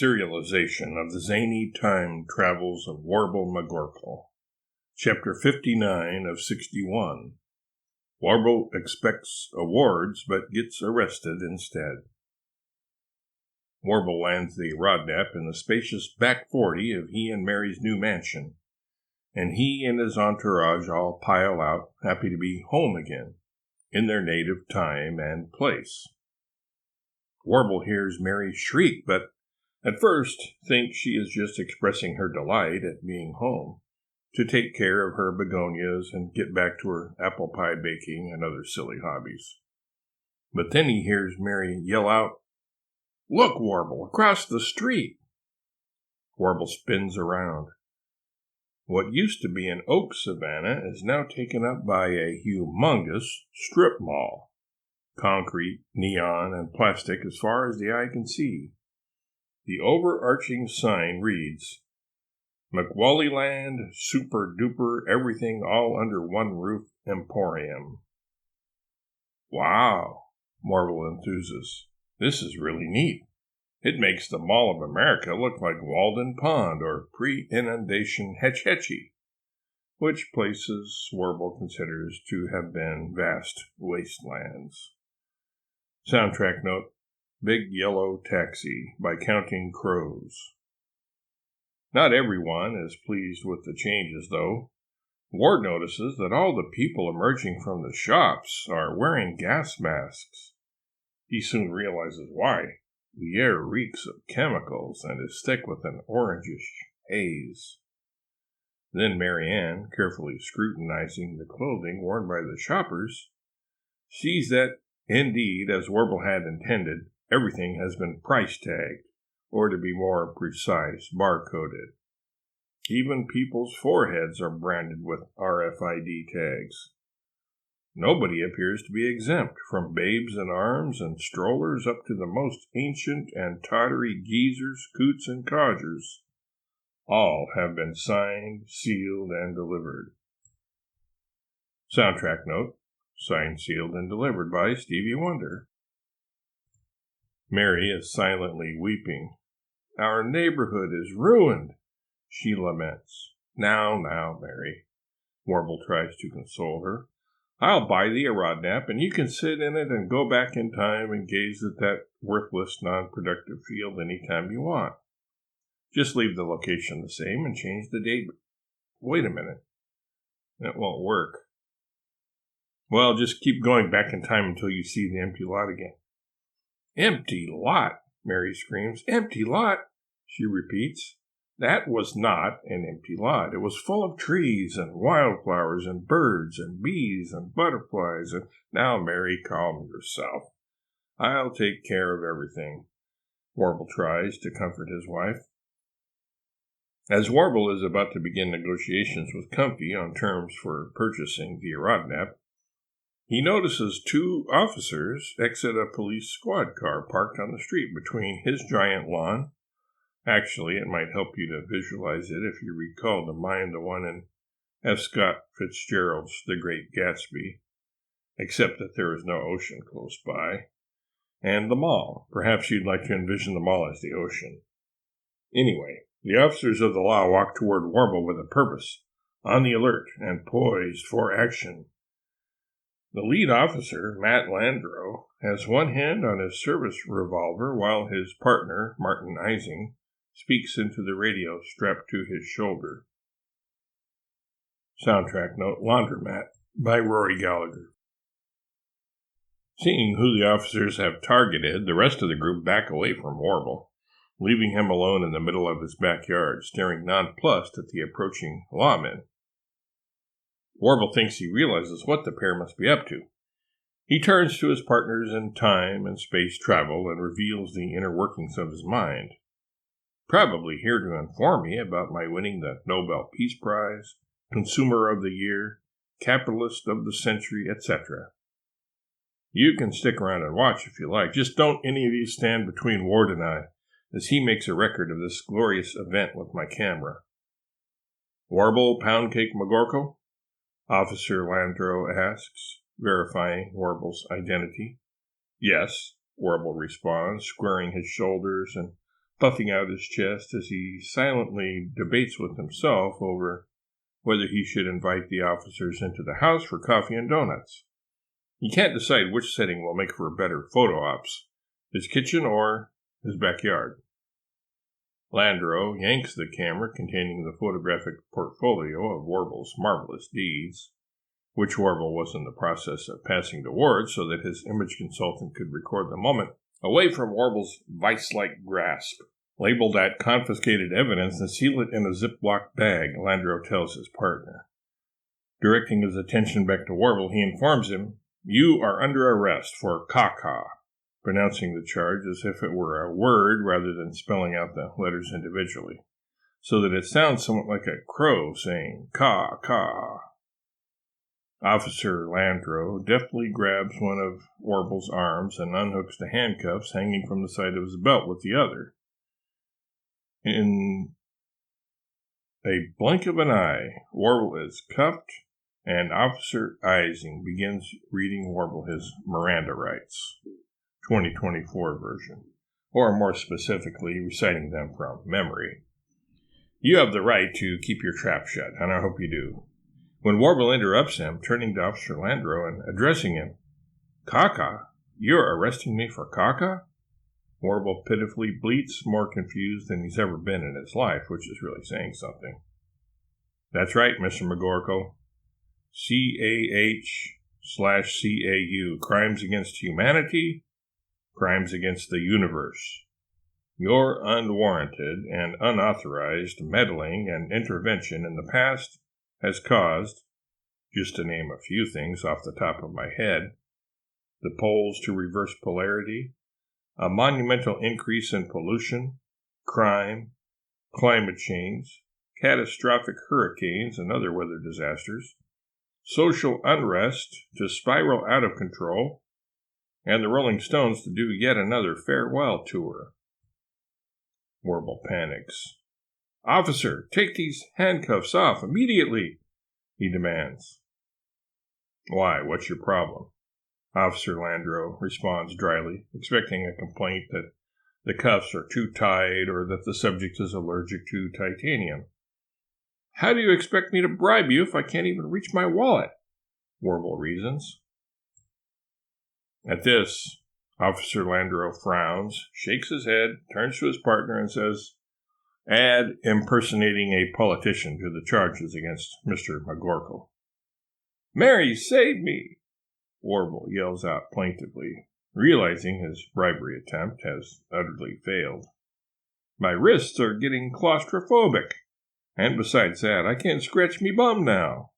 Serialization of the Zany Time Travels of Warble McGorkle. Chapter 59 of 61. Warble expects awards but gets arrested instead. Warble lands the Rodnap in the spacious back 40 of he and Mary's new mansion, and he and his entourage all pile out, happy to be home again, in their native time and place. Warble hears Mary shriek, but at first thinks she is just expressing her delight at being home, to take care of her begonias and get back to her apple pie baking and other silly hobbies. But then he hears Mary yell out, "Look, Warble, across the street!" Warble spins around. What used to be an oak savanna is now taken up by a humongous strip mall. Concrete, neon, and plastic as far as the eye can see. The overarching sign reads, McWallyland Super Duper Everything All Under One Roof Emporium. Wow, Warble enthuses. This is really neat. It makes the Mall of America look like Walden Pond or pre-inundation Hetch Hetchy, which places Warble considers to have been vast wastelands. Soundtrack note, Big Yellow Taxi by Counting Crows. Not everyone is pleased with the changes, though. Ward notices that all the people emerging from the shops are wearing gas masks. He soon realizes why. The air reeks of chemicals and is thick with an orangish haze. Then Mary Ann, carefully scrutinizing the clothing worn by the shoppers, sees that, indeed, as Warble had intended, everything has been price tagged, or to be more precise, barcoded. Even people's foreheads are branded with RFID tags. Nobody appears to be exempt, from babes in arms and strollers up to the most ancient and tottery geezers, coots, and codgers. All have been signed, sealed, and delivered. Soundtrack note, signed, sealed, and delivered by Stevie Wonder. Mary is silently weeping. Our neighborhood is ruined, she laments. Now, Mary, Warble tries to console her. I'll buy thee a Rodnap, and you can sit in it and go back in time and gaze at that worthless, non-productive field any time you want. Just leave the location the same and change the date. Wait a minute. That won't work. Well, just keep going back in time until you see the empty lot again. Empty lot, Mary screams. Empty lot, she repeats. That was not an empty lot. It was full of trees and wildflowers and birds and bees and butterflies. And now, Mary, calm yourself. I'll take care of everything. Warble tries to comfort his wife. As Warble is about to begin negotiations with Comfy on terms for purchasing the Rodnap, he notices two officers exit a police squad car parked on the street between his giant lawn. Actually, it might help you to visualize it if you recall to mind the one in F. Scott Fitzgerald's The Great Gatsby, except that there is no ocean close by, and the mall. Perhaps you'd like to envision the mall as the ocean. Anyway, the officers of the law walk toward Warble with a purpose, on the alert and poised for action. The lead officer, Matt Landreau, has one hand on his service revolver while his partner, Martin Ising, speaks into the radio strapped to his shoulder. Soundtrack note, Laundromat by Rory Gallagher. Seeing who the officers have targeted, the rest of the group back away from Warble, leaving him alone in the middle of his backyard, staring nonplussed at the approaching lawmen. Warble thinks he realizes what the pair must be up to. He turns to his partners in time and space travel and reveals the inner workings of his mind. Probably here to inform me about my winning the Nobel Peace Prize, Consumer of the Year, Capitalist of the Century, etc. You can stick around and watch if you like. Just don't any of you stand between Ward and I, as he makes a record of this glorious event with my camera. Warble Poundcake McGorkle? Officer Landreau asks, verifying Warble's identity. Yes, Warble responds, squaring his shoulders and puffing out his chest as he silently debates with himself over whether he should invite the officers into the house for coffee and donuts. He can't decide which setting will make for better photo ops, his kitchen or his backyard. Landro yanks the camera containing the photographic portfolio of Warble's marvelous deeds, which Warble was in the process of passing to Ward so that his image consultant could record the moment, away from Warble's vice-like grasp. Label that confiscated evidence and seal it in a Ziploc bag, Landro tells his partner. Directing his attention back to Warble, he informs him, "You are under arrest for caca," pronouncing the charge as if it were a word rather than spelling out the letters individually, so that it sounds somewhat like a crow saying "ca-ca." Officer Landro deftly grabs one of Warble's arms and unhooks the handcuffs hanging from the side of his belt with the other. In a blink of an eye, Warble is cuffed, and Officer Ising begins reading Warble his Miranda rights, 2024 version, or more specifically, reciting them from memory. "You have the right to keep your trap shut, and I hope you do." When Warble interrupts him, turning to Officer Landro and addressing him, "Caca? You're arresting me for caca?" Warble pitifully bleats, more confused than he's ever been in his life, which is really saying something. "That's right, Mr. McGorkle. CAH/CAU, crimes against humanity, crimes against the universe. Your unwarranted and unauthorized meddling and intervention in the past has caused, just to name a few things off the top of my head, the poles to reverse polarity, a monumental increase in pollution, crime, climate change, catastrophic hurricanes and other weather disasters, social unrest to spiral out of control, and the Rolling Stones to do yet another farewell tour." Warble panics. "Officer, take these handcuffs off immediately," he demands. "Why, what's your problem?" Officer Landro responds dryly, expecting a complaint that the cuffs are too tight or that the subject is allergic to titanium. "How do you expect me to bribe you if I can't even reach my wallet?" Warble reasons. At this, Officer Landro frowns, shakes his head, turns to his partner, and says, "Add impersonating a politician to the charges against Mr. McGorkle." "Mary, save me!" Warble yells out plaintively, realizing his bribery attempt has utterly failed. "My wrists are getting claustrophobic, and besides that, I can't scratch me bum now."